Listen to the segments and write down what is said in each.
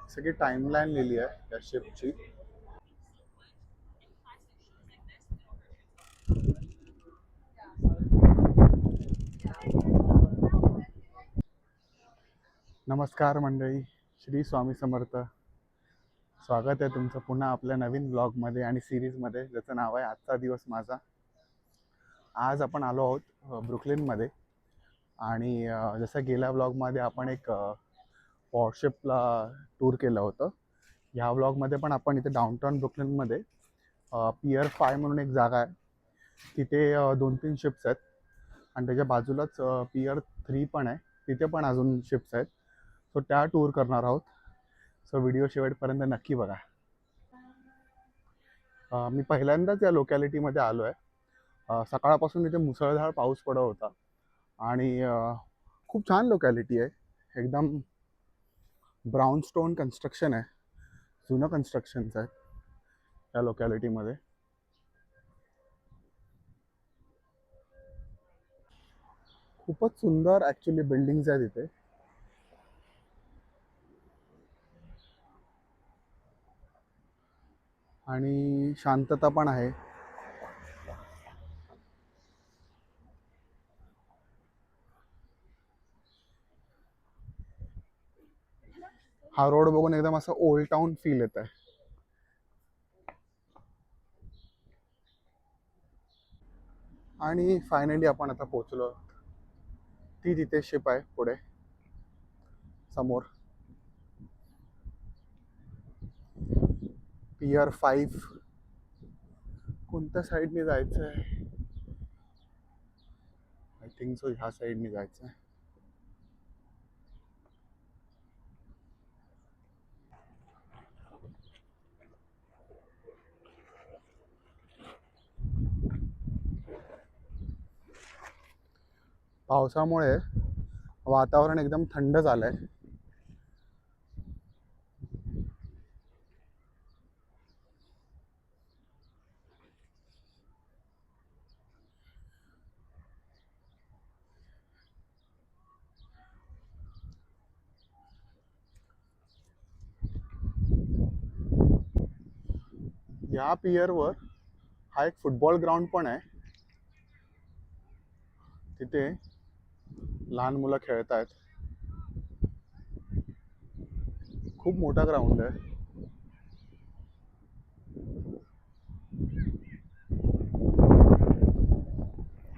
सगळी टाइमलाईन लिहिली आहे त्या शिपची. नमस्कार मंडळी, श्री स्वामी समर्थ. स्वागत आहे तुमचं पुन्हा आपल्या नवीन ब्लॉगमध्ये आणि सिरीजमध्ये, ज्याचं नाव आहे आजचा दिवस माझा. आज आपण आलो आहोत ब्रुकलिनमध्ये. आणि जसं गेल्या ब्लॉगमध्ये आपण एक वॉरशिपला टूर केलं होतं, ह्या ब्लॉगमध्ये पण आपण इथे डाऊनटाऊन ब्रुकलिनमध्ये पियर 5 म्हणून एक जागा आहे, तिथे 2-3 शिप्स आहेत. आणि त्याच्या बाजूलाच पियर 3 पण आहे, तिथे पण अजून शिप्स आहेत. सो त्या टूर करणार आहोत. सो व्हिडिओ शेवटपर्यंत नक्की बघा. मी पहिल्यांदाच या लोकॅलिटीमध्ये आलो आहे. सकाळपासून इथे मुसळधार पाऊस पडत होता आणि खूप छान लोकॅलिटी आहे. एकदम ब्राऊन स्टोन कन्स्ट्रक्शन आहे, जुनं कन्स्ट्रक्शन्स आहे या लोकॅलिटीमध्ये. खूपच सुंदर ॲक्च्युली बिल्डिंग्स आहेत इथे. आणि शांतता पण आहे. हा रोड बघून एकदम असं ओल्ड टाउन फील येत आहे. आणि फायनली आपण आता पोहोचलो. ती तिथे शिप आहे पुढे समोर, पियर 5. कोणत्या साईडने जायचं आहे? आय थिंक सो ह्या साईडने जायचं आहे. पावसामुळे वातावरण एकदम थंड झालंय. या पियरवर हा एक फुटबॉल ग्राउंड पण आहे. तिथे लहान मुलं खेळत आहेत. खूप मोठा ग्राउंड आहे.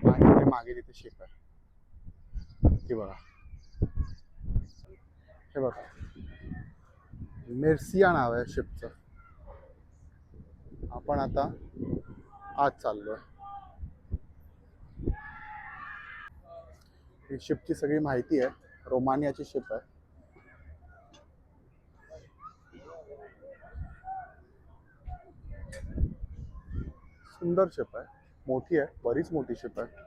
आणि तिथे मागे तिथे शिप आहे, ती बघा. हे बघा, मेर्सिया नाव आहे शिपचं. आपण आता आज चाललोय. ही शिपची सगळी माहिती आहे. रोमानियाची शिप आहे. सुंदर शिप आहे, मोठी आहे, बरीच मोठी शिप आहे.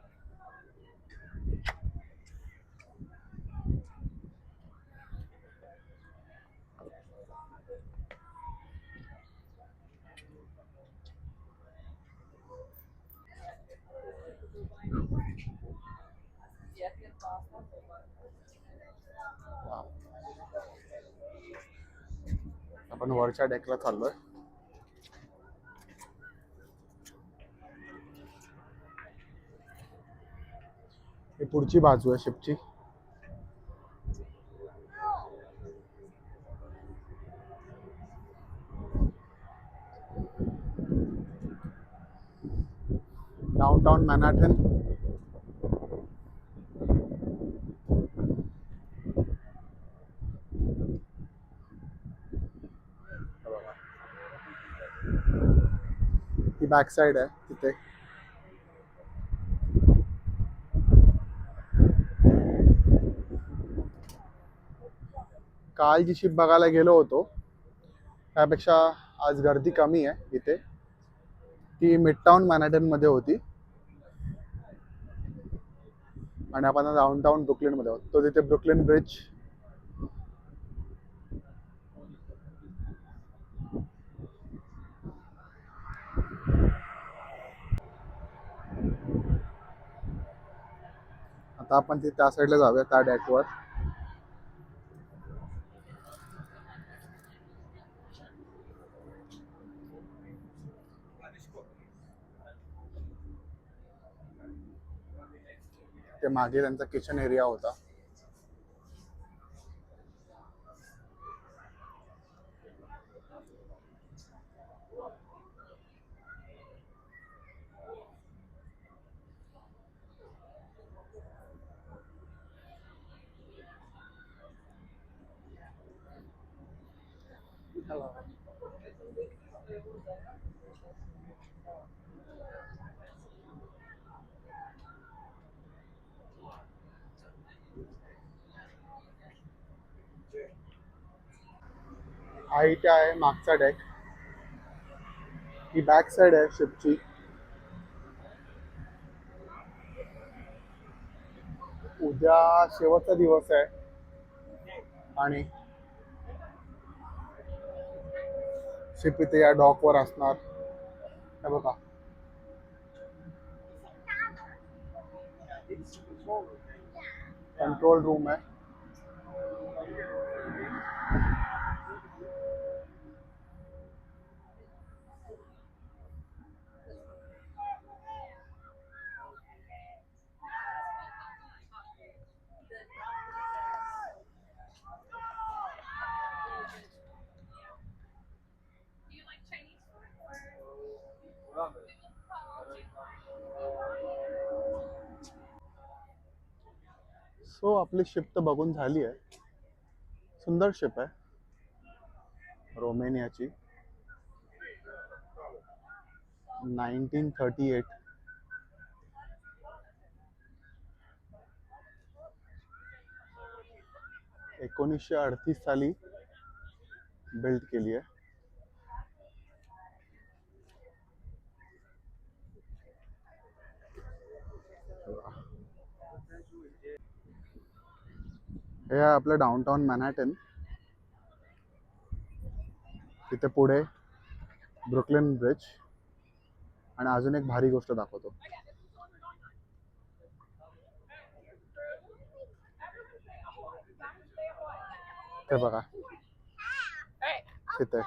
आपण वरच्या डेकला चाललोय. ही पुढची बाजू आहे शिपची. Downtown Manhattan. ही बॅक साइड आहे तिथे. काल जी शिप बघायला गेलो होतो त्यापेक्षा आज गर्दी कमी आहे इथे. ती मिडटाउन मॅनहॅटन मध्ये होती आणि आपण डाउनटाउन ब्रुकलिन मध्ये आहोत. तो तिथे ब्रुकलिन ब्रिज. आता आपण ते त्या साईडला जाऊया, त्या डेकवर. ते मागे त्यांचा किचन एरिया होता. हा इथे आहे मागचा डेक. ही बॅक साइड आहे शिपची. उद्या शेवटचा दिवस आहे आणि शिप इथे या डॉकवर असणार. हे बघा, कंट्रोल रूम आहे. सो आपली शिप तर बघून झाली आहे. सुंदर शिप आहे रोमेनियाची. 1938. ...1938 साली बिल्ड केली आहे. हे आहे आपलं डाउनटाउन मॅनहॅटन. तिथे पुढे ब्रुकलिन ब्रिज. आणि अजून एक भारी गोष्ट दाखवतो. ते बघा, तिथे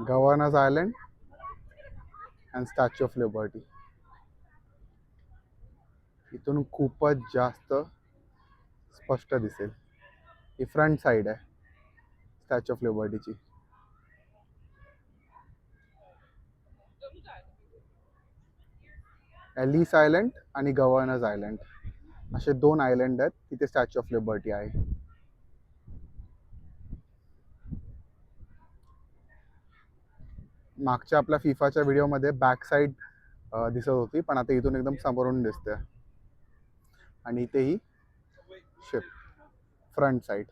governor's island and statue of liberty. इथून खूपच जास्त स्पष्ट दिसेल. ही फ्रंट साइड आहे स्टॅच्यू ऑफ लिबर्टीची. एलिस आयलंड आणि गव्हर्नर्स आयलंड असे 2 आयलंड आहेत. तिथे स्टॅच्यू ऑफ लिबर्टी आहे. मागच्या आपल्या फिफाच्या व्हिडिओमध्ये बॅक साइड दिसत होती, पण आता इथून एकदम समोरून दिसते. आणि इथेही शिप फ्रंट साइड.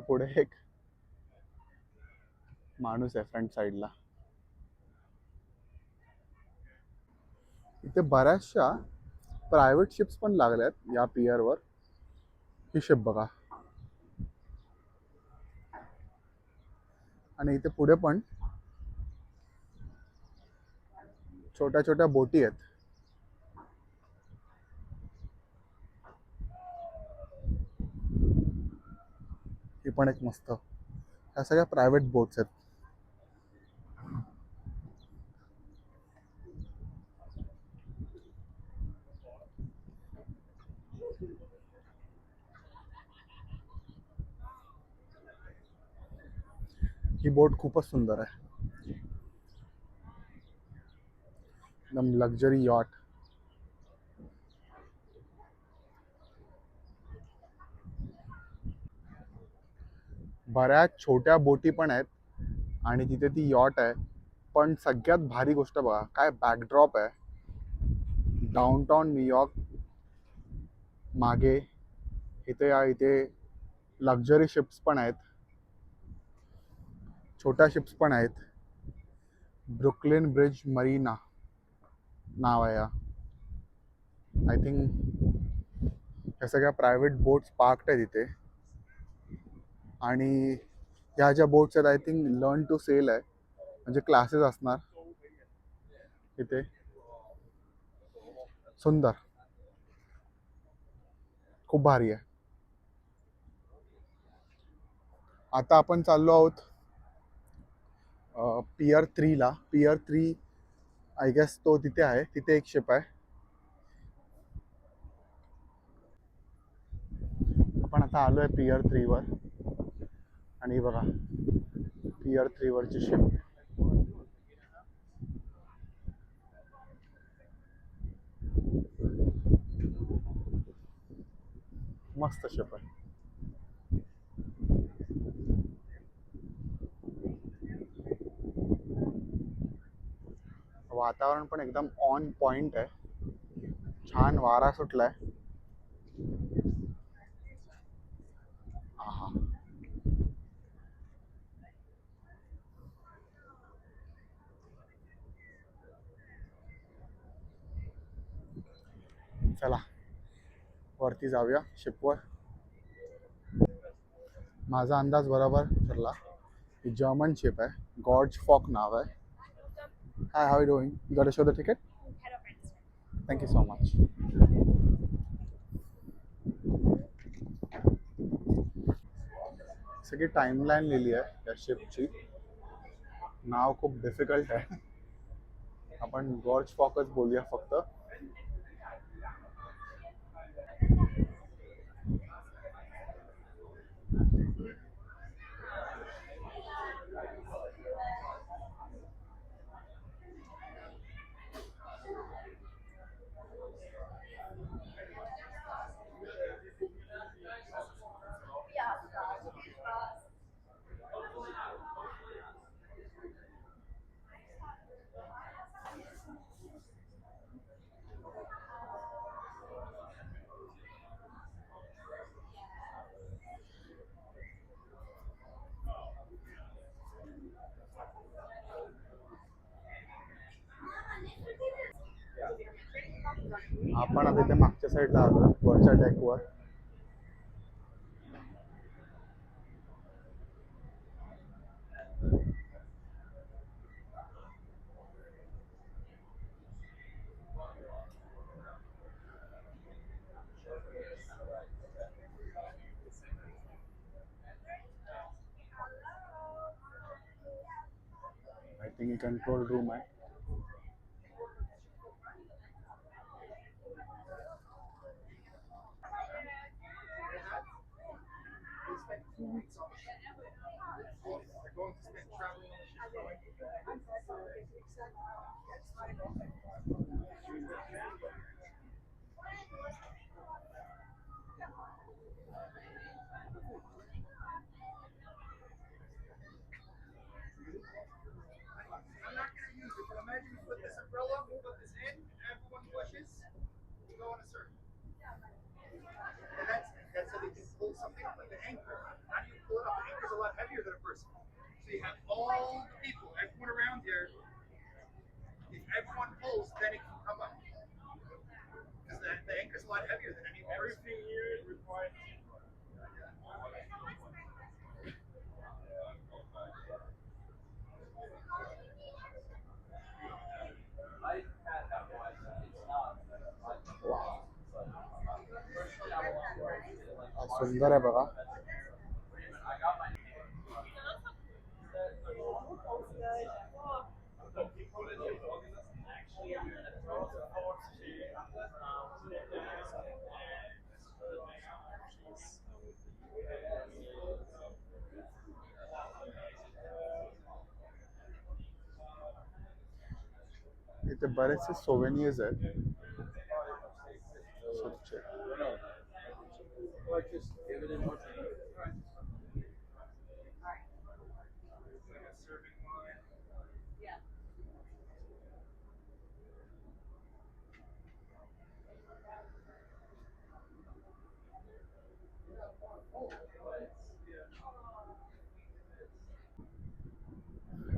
पुढे एक माणूस आहे फ्रंट साइडला. इथे बऱ्याचशा प्रायव्हेट शिप्स पण लागल्यात या पियरवर. ही शिप बघा. आणि इथे पुढे पण छोट्या छोट्या बोटी आहेत. ही पण एक मस्त. ह्या सगळ्या प्रायव्हेट बोट्स आहेत. ही बोट खूपच सुंदर आहे. एकदम लक्झरी यॉट. बऱ्याच छोट्या बोटी पण आहेत आणि तिथे ती यॉट आहे. पण सगळ्यात भारी गोष्ट बघा, काय बॅकड्रॉप आहे. डाउनटाउन न्यूयॉर्क मागे. इथे लक्झरी शिप्स पण आहेत, छोट्या शिप्स पण आहेत. ब्रुकलिन ब्रिज मरीना नाव आहे. आय थिंक ह्या सगळ्या प्रायव्हेट बोट्स पार्क्ड आहेत इथे. आणि ह्या ज्या बोट्स आहेत I think learn to sell आहे, म्हणजे क्लासेस असणार. इथे सुंदर, खूप भारी आहे. आता आपण चाललो आहोत पियर 3ला. पियर 3 आय गेस तो तिथे आहे, तिथे एक शिप आहे. आपण आता आलोय पियर 3वर आणि बघा पियर 3वरची शिप. मस्त शिप आहे. वातावरण पण एकदम ऑन पॉइंट आहे. छान वारा सुटलाय. आहा. चला वरती जाऊया शिपवर. माझा अंदाज बरोबर ठरला. ही जर्मन शिप आहे, गॉर्ज फॉक नाव आहे. Hi, how you doing? You got to show the ticket. Thank you so much. सगळी टाइमलाईन लिहिली आहे या शिपची. नाव खूप डिफिकल्ट आहे. आपण गॉर्ज फॉकच बोलूया फक्त. आपण आता इथे मागच्या साईडला आलो, वरच्या डेकवर. आय थिंक ही कंट्रोल रूम आहे. सुंदर आहे बघा. इथे बरेचसे सोवेनियर्स आहेत.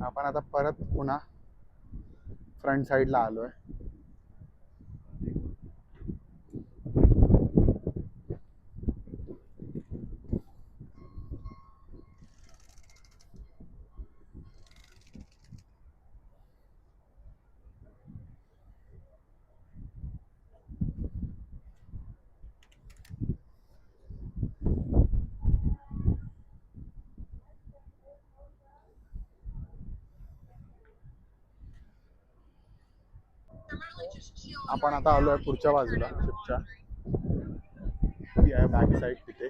आपण आता परत पुन्हा फ्रंट साईडला आलोय. आपण आता आलोय पुढच्या बाजूला शिपच्या. ती आहे बॅक साईड तिथे.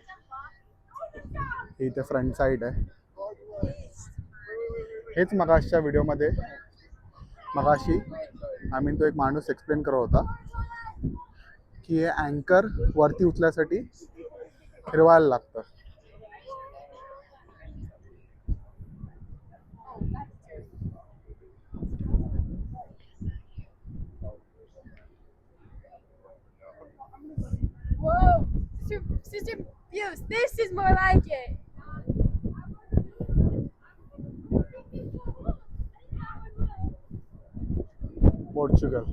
इथे फ्रंट साईड आहे. हेच मगाशच्या व्हिडिओमध्ये मगाशी तो एक माणूस एक्सप्लेन करत होता की हे अँकर वरती उचल्यासाठी फिरवायला लागतं. Whoa! Sister Views, this is more like it. Portugal.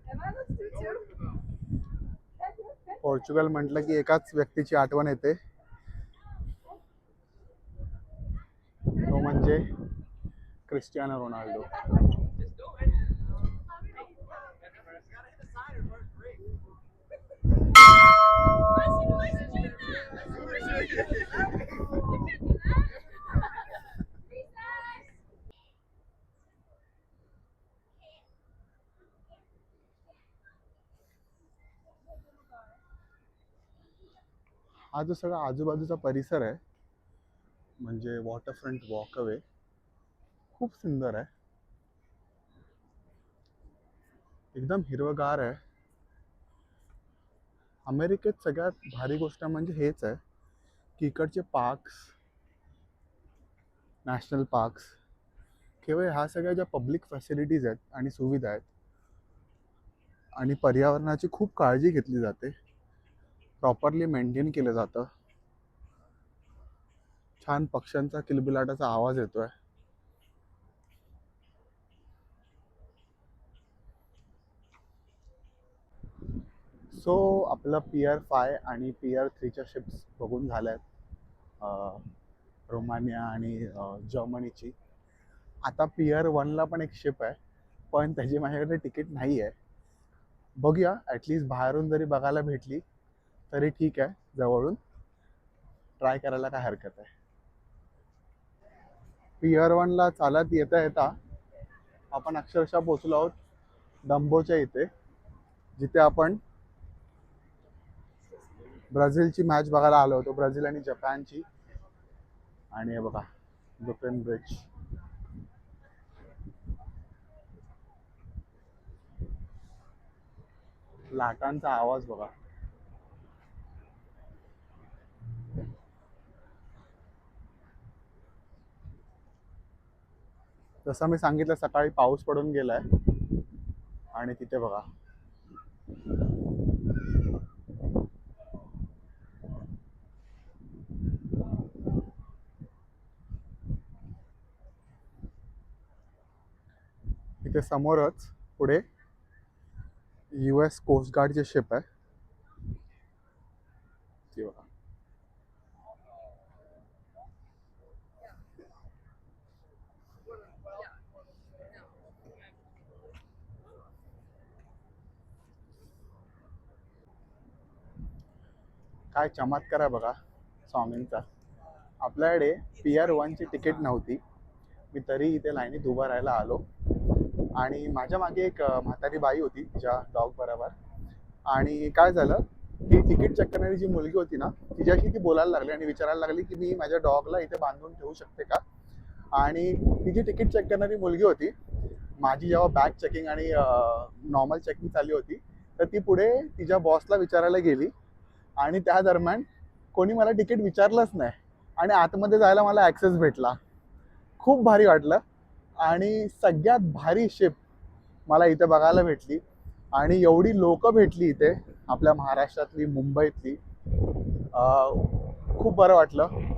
Am I supposed to do too? Portugal म्हटलं की एकाच व्यक्तीची आठवण येते, तो म्हणजे क्रिस्टियानो रोनाल्डो. हा जो सगळा आजूबाजूचा परिसर आहे म्हणजे वॉटरफ्रंट वॉकअवे खूप सुंदर आहे. एकदम हिरवगार आहे. अमेरिकेत सगळ्यात भारी गोष्ट म्हणजे हेच आहे की इकडचे पार्क्स, नॅशनल पार्क्स केवळ ह्या सगळ्या ज्या पब्लिक फॅसिलिटीज आहेत आणि सुविधा आहेत आणि पर्यावरणाची खूप काळजी घेतली जाते, प्रॉपरली मेंटेन केलं जातं. छान पक्ष्यांचा किलबिलाटाचा आवाज येतोय. सो आपलं पियर 5 आणि पियर 3च्या शिप्स बघून झाल्या आहेत, रोमानिया आणि जर्मनीची. आता पियर 1ला पण एक शिप आहे, पण त्याची माझ्याकडे तिकीट नाही आहे. बघूया, ॲटलिस्ट बाहेरून जरी बघायला भेटली तरी ठीक आहे, जवळून ट्राय करायला काय हरकत आहे. पियर 1ला चालत येता येता आपण अक्षरशः पोचलो आहोत डंबोच्या इथे, जिथे आपण ब्राझीलची मॅच बघायला आलो होतो, ब्राझील आणि जपानची. आणि हे बघा ब्रुकलिन ब्रिज. लाटांचा आवाज बघा. जसं मी सांगितलं सकाळी पाऊस पडून गेलाय आणि तिथे बघा इथे समोरच पुढे US कोस्ट गार्डची शिप आहे ती बघा. काय चमत्कार आहे बघा स्वामींचा. आपल्याकडे पियर 1ची तिकीट नव्हती, मी तरी इथे लाईनीत उभा राहायला आलो. आणि माझ्या मागे एक म्हातारी बाई होती तिच्या डॉग बरोबर. आणि काय झालं, ती तिकीट चेक करणारी जी मुलगी होती ना, तिच्याशी ती बोलायला लागली आणि विचारायला लागली की मी माझ्या डॉगला इथे बांधून ठेवू शकते का. आणि ती जी तिकीट चेक करणारी मुलगी होती, माझी जेव्हा बॅग चेकिंग आणि नॉर्मल चेकिंग चालली होती, तर ती पुढे तिच्या बॉसला विचारायला गेली आणि त्या दरम्यान कोणी मला तिकीट विचारलंच नाही आणि आतमध्ये जायला मला ॲक्सेस भेटला. खूप भारी वाटलं. आणि सगळ्यात भारी शिप मला इथे बघायला भेटली आणि एवढी लोक भेटली इथे आपल्या महाराष्ट्रातली, मुंबईतली. खूप बरं वाटलं.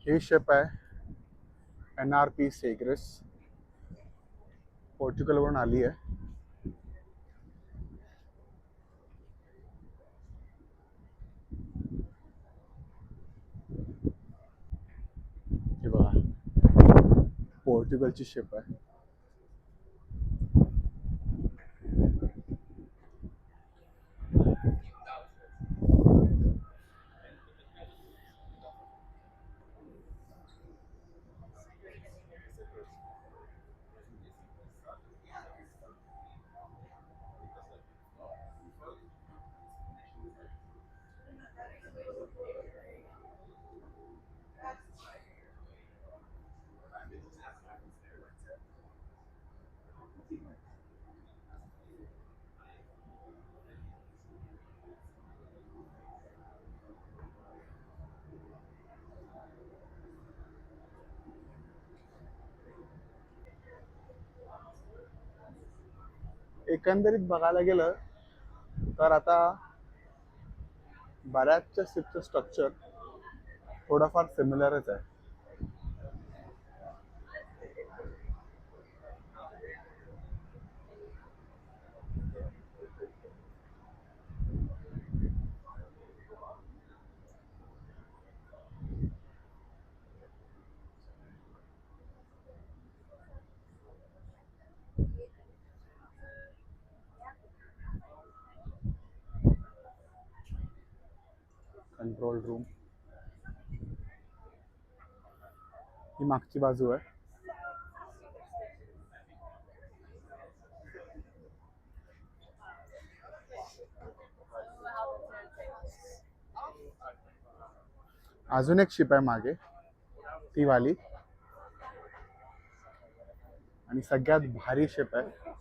ही शिप आहे NRP सेग्रेस, पोर्चुगलवरून आली आहे. पोर्तुगलची शिप आहे. एकंदरीत बघायला गेलं तर आता बऱ्याचशा शिपचं स्ट्रक्चर थोडंफार सिमिलरच आहे. कंट्रोल रूम ही मागची बाजू आहे. अजून एक शिप आहे मागे, ती वाली, आणि सगळ्यात भारी शिप आहे.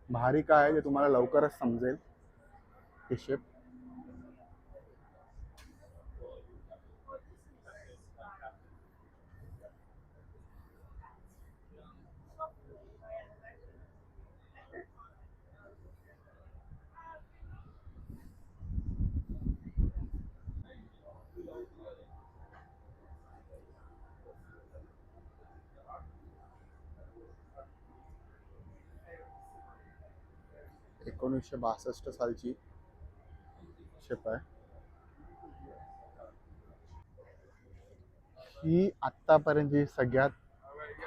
भारी काय आहे ते तुम्हाला लवकरच समजेल. ही शिप एकोणीसशे 62 सालची शिप आहे. ही आत्तापर्यंतची सगळ्यात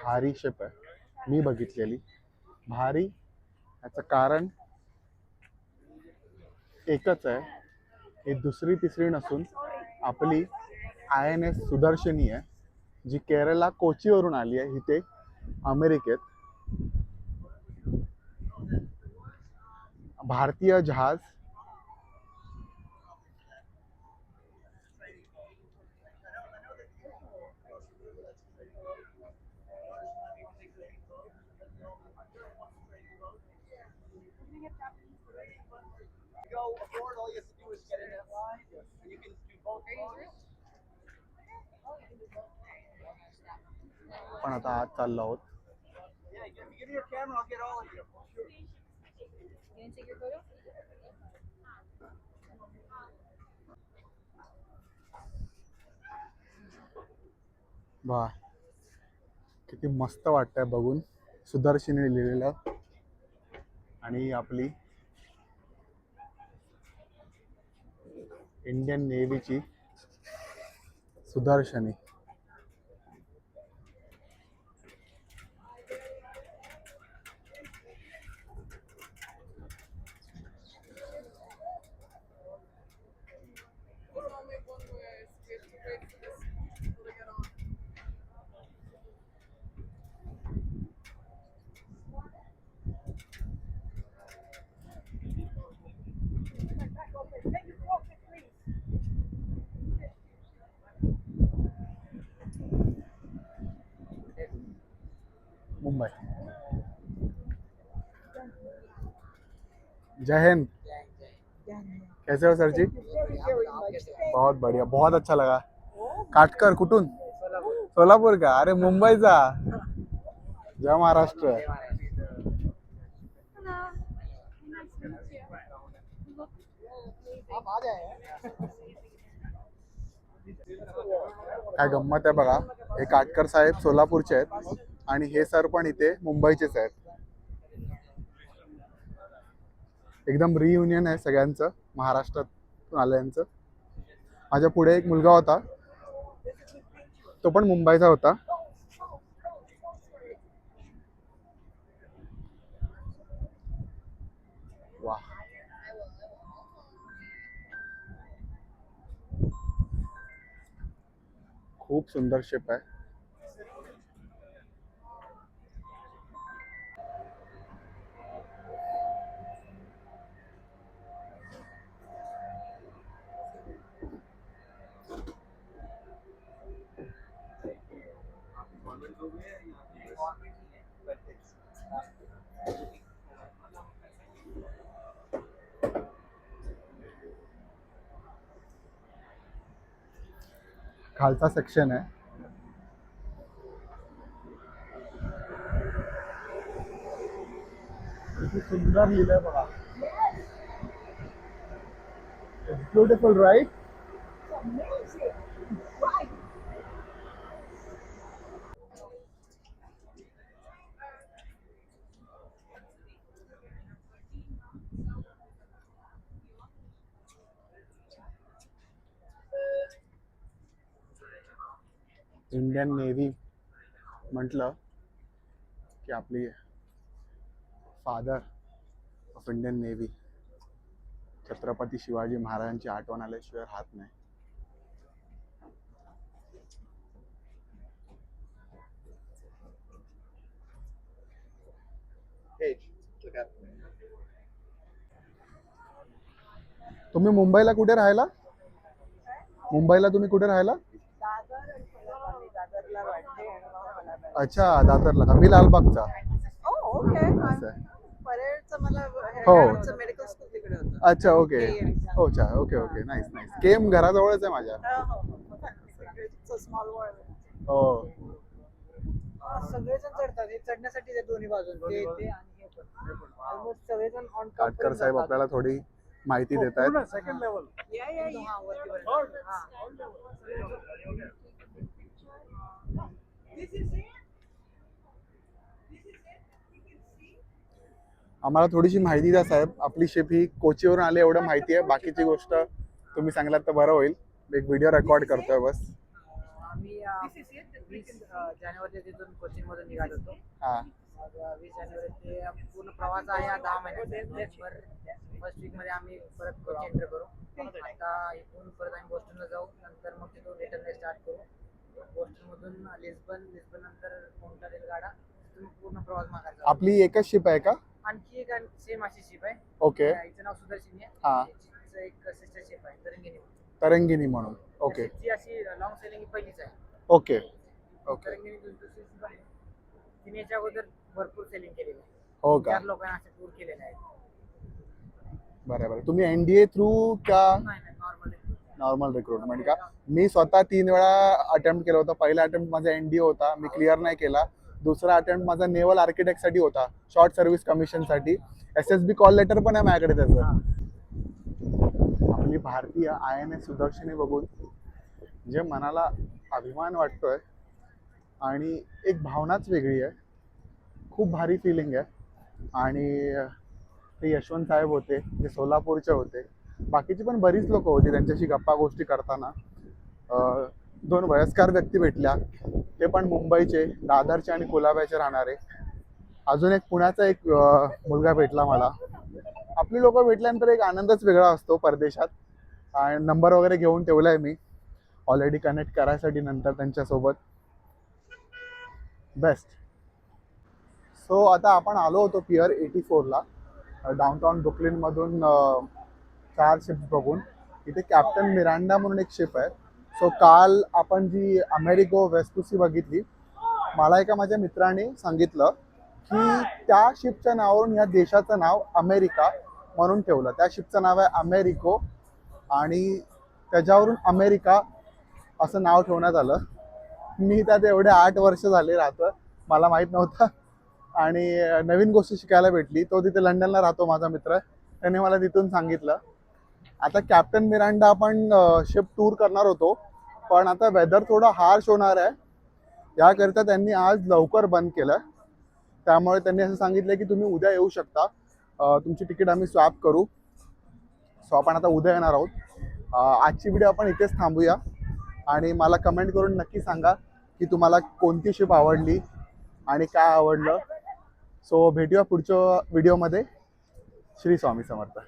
भारी शिप आहे मी बघितलेली. भारी याचं कारण एकच आहे, ही दुसरी तिसरी नसून आपली INS सुदर्शनी आहे, जी केरळला कोचीवरून आली आहे इथे अमेरिकेत. भारतीय जहाज Go aboard, all you have to do is get in that line, and you can do both lanes. पण आता आज चाललो आहोत. Yeah, give me your camera, I'll get all of you. You gonna take your photo? वा, किती मस्त वाटतंय बघून. सुदर्शनी लिहिलेलं, आणि आपली इंडियन नेव्हीची सुदर्शनी. मुंबई. जय हिंद. कैसे हो सर जी? बहुत बढ़िया, बहुत अच्छा लगा. काटकर कुठून? सोलापूर का? अरे मुंबईचा. जय Maharashtra. Hello. Nice to meet you. Look. आप आ जाए. काय गंमत आहे बघा. हे काटकर साहेब सोलापूरचे आहेत आणि हे सर पण इथे मुंबईचेच आहेत. एकदम रियुनियन आहे सगळ्यांचं, महाराष्ट्रातून आल्यांचं. माझ्या पुढे एक मुलगा होता, तो पण मुंबईचा होता. खूप सुंदर शिप आहे. खालचा सेक्शन आहे. किती सुंदर लिहिलंय बघा. Beautiful right. Amazing. Right. Indian navy म्हटलं की आपली father of Indian navy Chhatrapati Shivaji महाराजांची आठवण आल्याशिवाय राहत नाही. तुम्ही मुंबईला कुठे राहायला? मुंबईला तुम्ही कुठे राहायला? दादरला वाटते आणि मग मला भेट. अच्छा, दादरला का? मी लालबागचा. ओके. असं आहे. परेडचं मला हो. मेडिकल स्कूल तिकडे होतं. अच्छा, ओके. हो, अच्छा, ओके ओके, नाईस नाईस. केम घराजवळच आहे माझ्या. Small world. हो. सगळेजण चढतात. हे चढण्यासाठी ते दोन्ही बाजून ते आणि हे पण ऑलमोस्ट सगळेजण ऑन टॉप काटकर साहेब आपल्याला थोडी माहिती देत आहेत. Second level. या वरती आम्हाला थोडीशी माहिती द्या साहेब. आपली शिप ही कोचीवरून आली एवढं माहिती आहे. बाकीची गोष्ट तुम्ही सांगलात तर बरं होईल. एक व्हिडिओ रेकॉर्ड करतोय बस. आम्ही 20 जानेवारी तिथून कोचिंग मधून निघालो होतो. हा. 20 जानेवारी ते पूर्ण प्रवास आहे हा 10 महिन्याचा. फर्स्ट वीक मध्ये आम्ही परत कोची एंटर करू. आता इथून परत आम्ही बोस्टनला जाऊ. नंतर मग तिथून रिटर्न स्टार्ट करू. बोस्टन मधून लिस्बन नंतर कोणता रेलगाडा तिथून पूर्ण प्रवास मागायचा. आपली एकच शिप आहे का? आणखी एक सेम अशी शिप आहे. ओके. हिचं नाव सुदर्शनी आहे. हा. हिचं एक सिस्टर शिप आहे तरंगिणी. तरंगिणी म्हणून. ओके ती अशी लॉंग सेलिंग पहिलीच आहे. Okay okay. तरंगिणी दुसरी शिप आहे. तिने याच्या अगोदर भरपूर सेलिंग केलेली आहे. हो का? 4 लोकांना असे टूर केलेले आहेत. बरोबर. तुम्ही NDA थ्रू का नाही नॉर्मल नॉर्मल रिक्रुटमेंट का? मी स्वतः 3 वेळा अटेम्प्ट केला होता. पहिला अटेम्प्ट माझा NDA होता, मी क्लिअर नाही केला. दुसरा अटेम्प्ट माझा नेव्हल आर्किटेक्ट साठी होता, शॉर्ट सर्व्हिस कमिशन साठी. SSB कॉल लेटर पण आहे माझ्याकडे त्याचं. आपली भारतीय INS सुदर्शनी बघून जे मनाला अभिमान वाटतोय आणि एक भावनाच वेगळी आहे. खूप भारी फिलिंग आहे. आणि ते यशवंत साहेब होते जे सोलापूरचे होते. बाकीची पण बरीच लोक होती. त्यांच्याशी गप्पा गोष्टी करताना 2 वयस्कर व्यक्ती भेटल्या. ते पण मुंबईचे, दादरचे आणि कुलाब्याचे राहणारे. अजून एक पुण्याचा एक मुलगा भेटला मला. आपली लोक भेटल्यानंतर एक आनंदच वेगळा असतो परदेशात. आणि नंबर वगैरे घेऊन ठेवलाय मी ऑलरेडी कनेक्ट करायसाठी नंतर त्यांच्यासोबत. बेस्ट. सो आता आपण आलो होतो पियर 84ला डाऊनटाऊन ब्रुकलिनमधून 4 शिप्स बघून. इथे कॅप्टन मिरांडा म्हणून एक शिप आहे. सो काल आपण जी अमेरिको वेस्पुसी बघितली, मला एका माझ्या मित्राने सांगितलं की त्या शिपच्या नावावरून या देशाचं नाव अमेरिका म्हणून ठेवलं. त्या शिपचं नाव आहे अमेरिको आणि त्याच्यावरून अमेरिका असं नाव ठेवण्यात आलं. मी त्यात एवढे 8 वर्ष झाले राहतो, मला माहीत नव्हतं. आणि नवीन गोष्ट शिकायला भेटली. तो तिथे लंडनला राहतो माझा मित्र, त्याने मला तिथून सांगितलं. आता कॅप्टन मिरांडा आपण शिप टूर करणार होतो, पण आता वेदर थोडं हार्श होणार आहे. याकरिता त्यांनी आज लवकर बंद केलं. त्यामुळे त्यांनी असं सांगितलं की तुम्ही उद्या येऊ शकता, तुमची तिकीट आम्ही स्वॅप करू. सो आपण आता उद्या येणार आहोत. आजची व्हिडिओ आपण इथेच थांबूया आणि मला कमेंट करून नक्की सांगा की तुम्हाला कोणती शिप आवडली आणि काय आवडलं. सो भेटूया पुढच्या व्हिडिओमध्ये. श्री स्वामी समर्थ.